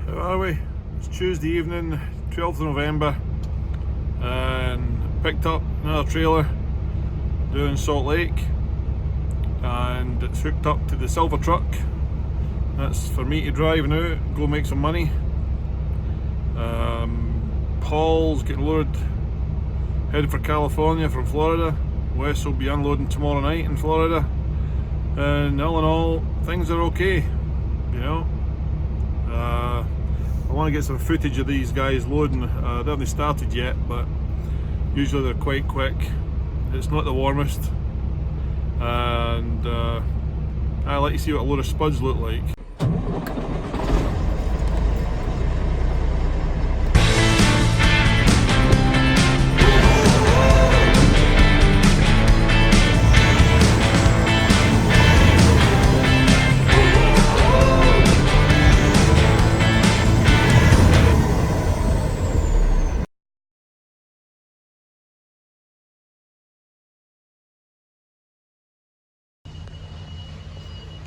How are we? It's Tuesday evening, 12th of November, and picked up another trailer down Salt Lake, and it's hooked up to the silver truck. That's for me to drive now, go make some money. Paul's getting loaded, headed for California from Florida. Wes will be unloading tomorrow night in Florida, and all in all, things are okay, you know. I want to get some footage of these guys loading. They haven't started yet, but usually they're quite quick. It's not the warmest, and I like to see what a load of spuds look like.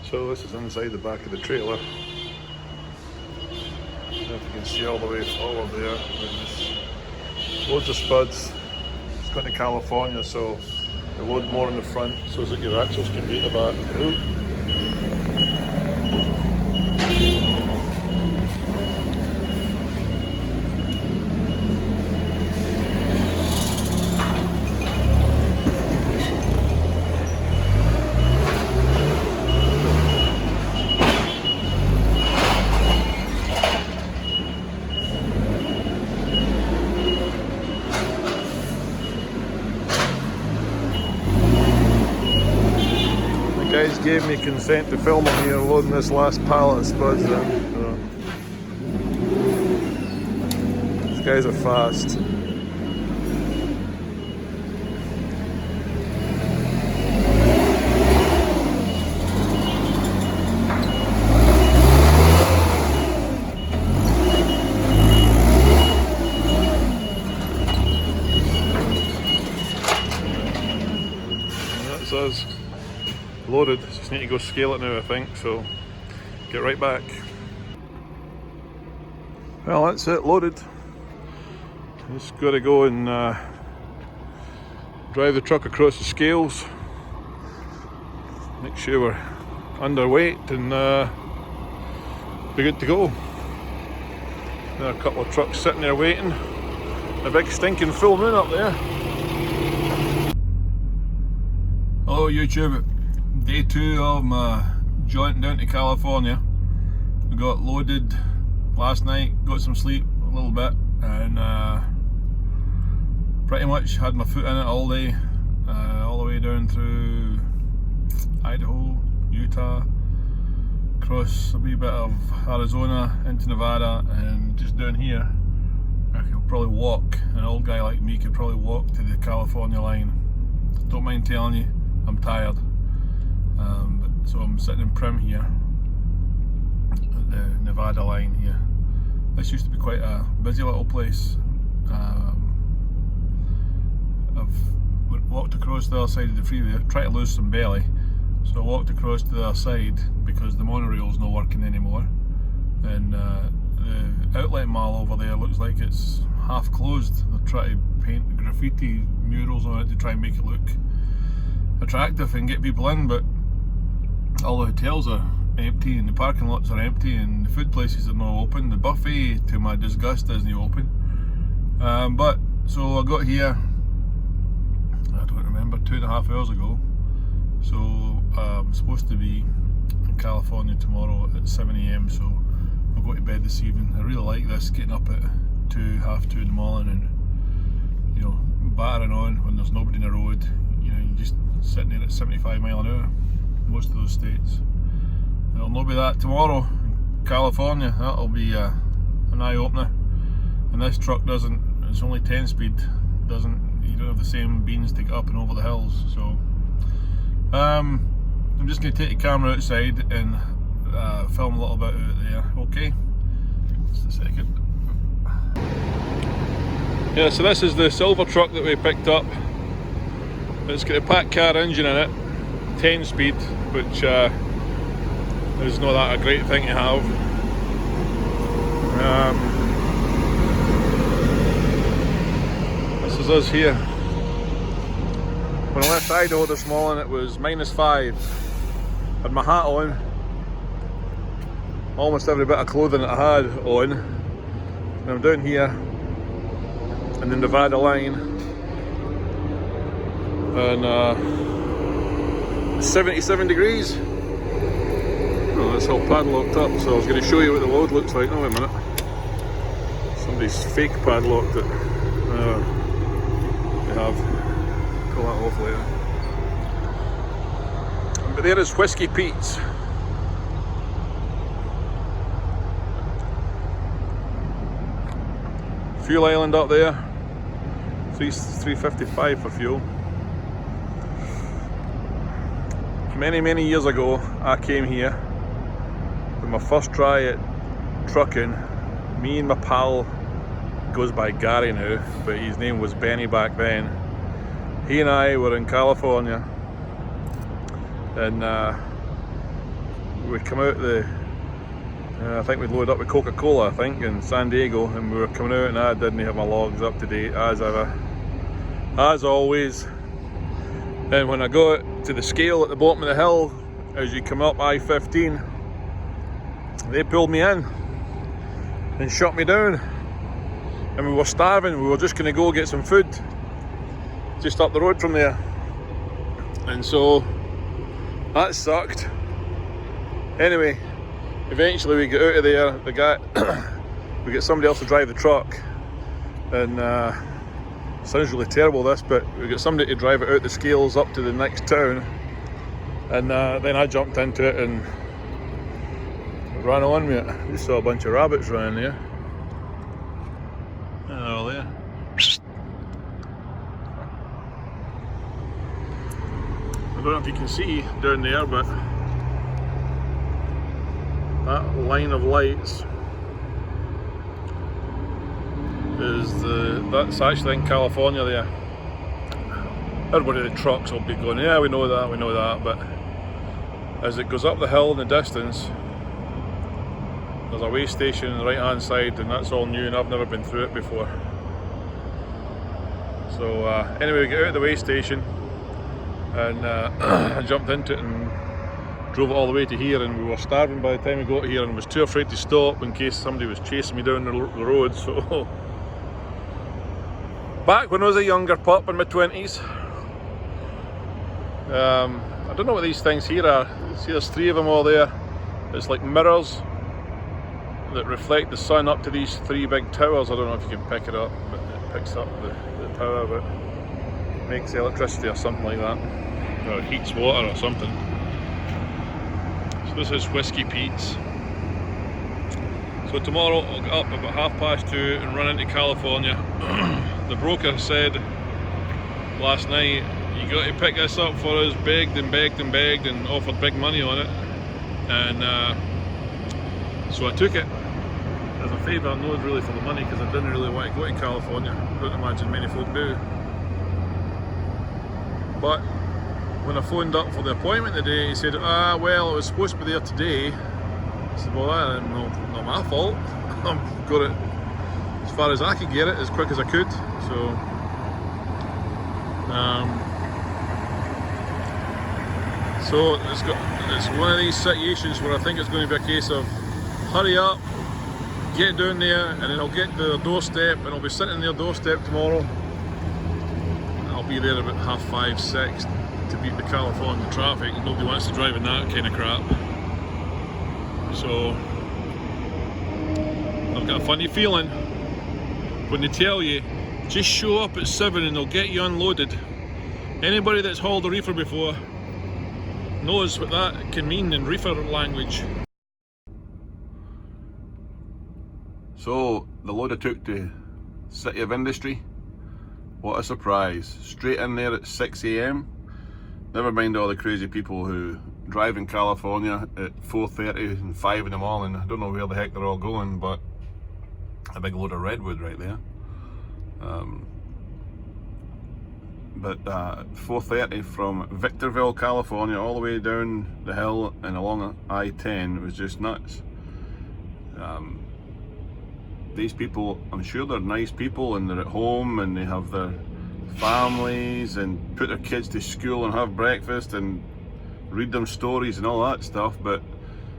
So this is inside the back of the trailer. I don't know if you can see all the way forward there. There's loads of spuds. It's going to California, so they load more in the front so that your axles can be at the back. Ooh. Guys gave me consent to film them here loading this last pallet of spuds in. So. These guys are fast. That's us. Loaded, just need to go scale it now I think, so get right back. Well, that's it, loaded. Just got to go and drive the truck across the scales, make sure we're underweight, and be good to go. There are a couple of trucks sitting there waiting. A big stinking full moon up there. Hello YouTube. Day 2 of my jaunt down to California. We got loaded last night, got some sleep a little bit, and pretty much had my foot in it all day, all the way down through Idaho, Utah, across a wee bit of Arizona into Nevada, and just down here I could probably walk. An old guy like me could probably walk to the California line. Don't mind telling you, I'm tired. So I'm sitting in Prim here at the Nevada line here. This used to be quite a busy little place. I've walked across the other side of the freeway, tried to lose some belly, so I walked across to the other side because the monorail's not working anymore, and the outlet mall over there looks like it's half closed. They're trying to paint graffiti murals on it to try and make it look attractive and get people in, but all the hotels are empty and the parking lots are empty and the food places are not open. The buffet, to my disgust, isn't open. But so I got here, I don't remember, 2.5 hours ago. So I'm supposed to be in California tomorrow at 7 AM, so I'll go to bed this evening. I really like this, getting up at half 2 in the morning and, you know, battering on when there's nobody in the road. You know, you just sitting there at 75 mile an hour. Most of those states. It'll not be that tomorrow in California. That'll be an eye-opener. And this truck doesn't, it's only 10 speed, you don't have the same beans to get up and over the hills. So I'm just going to take the camera outside and film a little bit out there, okay? Just a second. Yeah, so this is the silver truck that we picked up. It's got a pack car engine in it, 10 speed, which is not that a great thing to have. This is us here. When I left Idaho this morning, it was -5. Had my hat on, almost every bit of clothing that I had on, and I'm down here in the Nevada line, and 77 degrees. Oh, it's all padlocked up, so I was going to show you what the load looks like. No, wait a minute. Somebody's fake padlocked it. They have. Pull that off later. But there is Whiskey Pete's. Fuel island up there. $3.55 for fuel. Many years ago, I came here with my first try at trucking. Me and my pal, goes by Gary now, but his name was Benny back then. He and I were in California, and we'd come out the, I think we'd loaded up with Coca-Cola, I think, in San Diego, and we were coming out and I didn't have my logs up to date, as ever, as always. And when I got to the scale at the bottom of the hill, as you come up I-15, they pulled me in and shut me down. And we were starving, we were just going to go get some food just up the road from there. And so that sucked. Anyway, eventually we get out of there. The guy, we get somebody else to drive the truck, and sounds really terrible this, but we get somebody to drive it out the scales up to the next town, and then I jumped into it and ran on with it. Just saw a bunch of rabbits running there. And they're all there. I don't know if you can see down there, but that line of lights is that's actually in California there. Everybody in the trucks will be going, yeah, we know that, but as it goes up the hill in the distance, there's a way station on the right hand side, and that's all new, and I've never been through it before. So anyway, we get out of the way station, and I jumped into it and drove it all the way to here, and we were starving by the time we got here, and was too afraid to stop in case somebody was chasing me down the road. So back when I was a younger pup in my 20s, I don't know what these things here are. See, there's 3 of them all there. It's like mirrors that reflect the sun up to these 3 big towers. I don't know if you can pick it up, but it picks up the tower, but makes electricity or something like that, or it heats water or something. So this is Whiskey Pete's. So tomorrow I'll get up about 2:30 and run into California. The broker said last night, you got to pick this up for us, begged and offered big money on it, and so I took it as a favour, not really for the money, because I didn't really want to go to California. I don't imagine many folk do. But when I phoned up for the appointment today, he said, well, it was supposed to be there today. I said, well, that's not my fault. I've got it as far as I could get it, as quick as I could. So so it's one of these situations where I think it's going to be a case of hurry up, get down there, and then I'll get to their doorstep, and I'll be sitting in their doorstep tomorrow. I'll be there about 5:30, 6 to beat the California traffic. Nobody wants to drive in that kind of crap. So I've got a funny feeling when they tell you just show up at 7 and they'll get you unloaded. Anybody that's hauled a reefer before knows what that can mean in reefer language. So the load I took to City of Industry, what a surprise. Straight in there at 6 AM. Never mind all the crazy people who drive in California at 4:30 and 5 in the morning. I don't know where the heck they're all going, but a big load of redwood right there. But 4:30 from Victorville, California, all the way down the hill and along I-10 was just nuts. these people, I'm sure they're nice people and they're at home and they have their families and put their kids to school and have breakfast and read them stories and all that stuff, but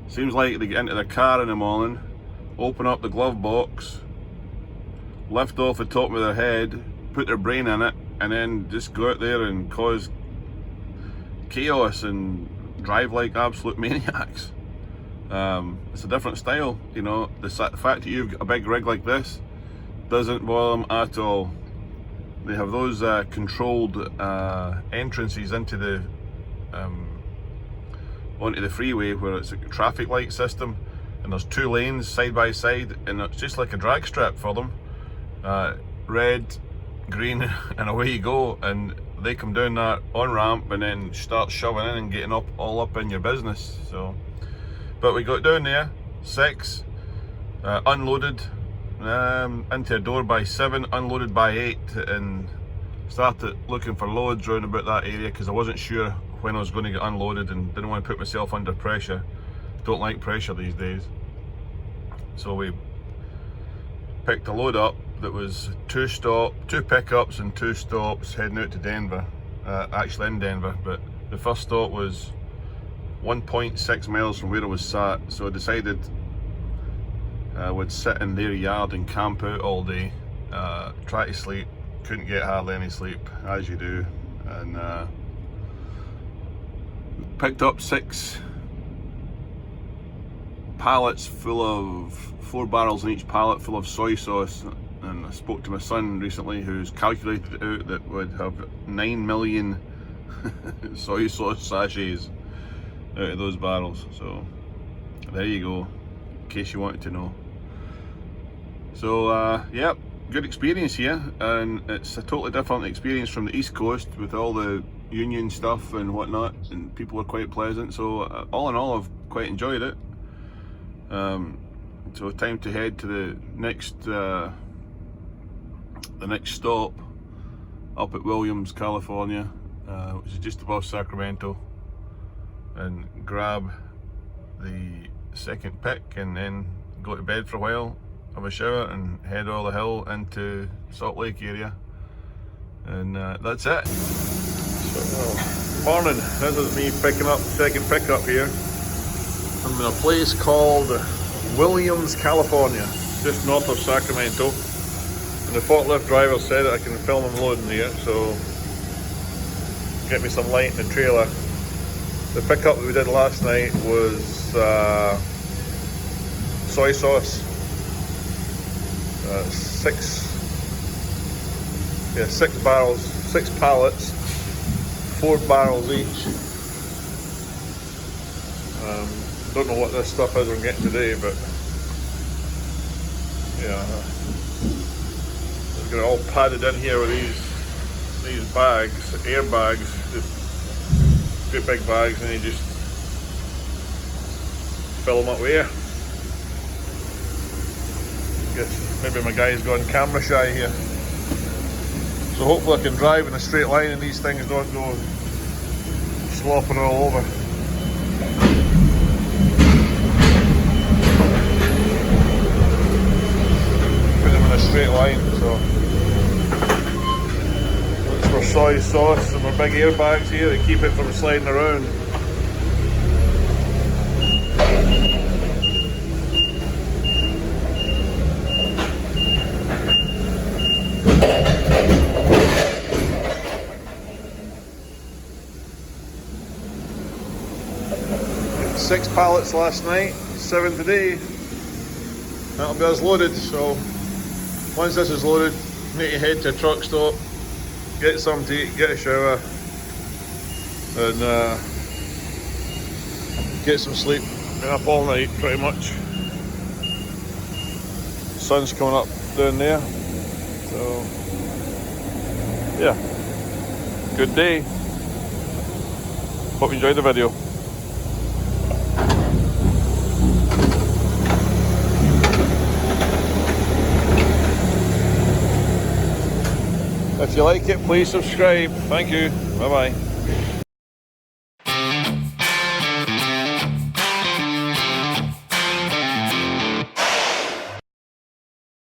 seems like they get into their car in the morning, open up the glove box, lift off the top of their head, put their brain in it, and then just go out there and cause chaos and drive like absolute maniacs. It's a different style, you know. The fact that you've got a big rig like this doesn't bother them at all. They have those controlled entrances into the onto the freeway where it's a traffic light system, and there's 2 lanes side by side, and it's just like a drag strip for them. Red, green, and away you go, and they come down that on-ramp and then start shoving in and getting all up in your business. So, but we got down there 6, unloaded into a door by 7, unloaded by 8, and started looking for loads around about that area because I wasn't sure when I was going to get unloaded and didn't want to put myself under pressure. Don't like pressure these days. So we picked a load up that was 2 pickups and 2 stops heading out to Denver, actually in Denver, but the first stop was 1.6 miles from where I was sat, so I decided I would sit in their yard and camp out all day, try to sleep. Couldn't get hardly any sleep, as you do, and picked up 6 pallets full of 4 barrels in each pallet full of soy sauce. And I spoke to my son recently who's calculated it out that would have 9 million soy sauce sachets out of those barrels. So there you go, in case you wanted to know. So yeah, good experience here, and it's a totally different experience from the East Coast with all the union stuff and whatnot, and people are quite pleasant. So all in all, I've quite enjoyed it. So time to head to the next stop up at Williams, California, which is just above Sacramento, and grab the second pick and then go to bed for a while, have a shower and head all the hill into Salt Lake area, and that's it. So, morning, this is me picking up second pickup here. I'm in a place called Williams, California, just north of Sacramento. And the forklift driver said that I can film him loading here, so get me some light in the trailer. The pickup that we did last night was soy sauce, 6 barrels, 6 pallets, 4 barrels each. Don't know what this stuff is I'm getting today, but yeah, got it all padded in here with these bags, air bags, just great big bags, and you just fill them up with air. Guess maybe my guy's gone camera shy here, so hopefully I can drive in a straight line and these things don't go slopping all over. A straight line, so looks for soy sauce and my big airbags here to keep it from sliding around. Six pallets last night, 7 today. That'll be us loaded, so once this is loaded, need to head to a truck stop, get something to eat, get a shower, and get some sleep. Been up all night pretty much. Sun's coming up down there, so yeah, good day. Hope you enjoyed the video. If you like it, please subscribe. Thank you. Bye bye.